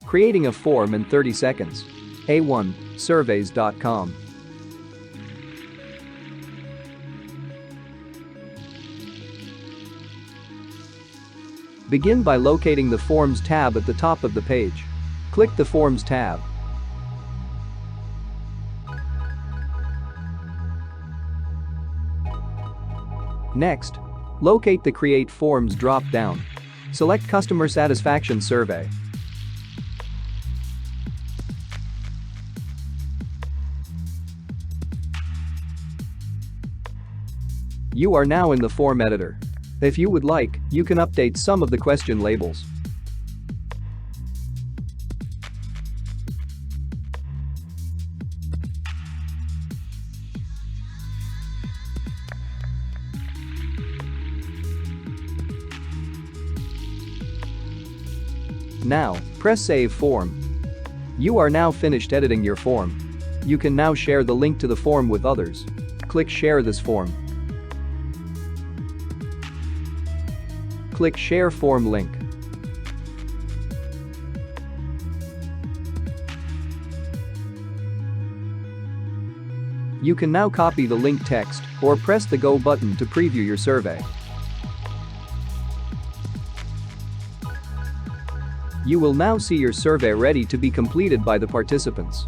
Creating a form in 30 seconds. A1surveys.com. Begin by locating the Forms tab at the top of the page. Click the Forms tab. Next, locate the Create Forms drop-down. Select Customer Satisfaction Survey. You are now in the form editor. If you would like, you can update some of the question labels. Now, press Save Form. You are now finished editing your form. You can now share the link to the form with others. Click Share this form. Click Share Form link. You can now copy the link text or press the Go button to preview your survey. You will now see your survey ready to be completed by the participants.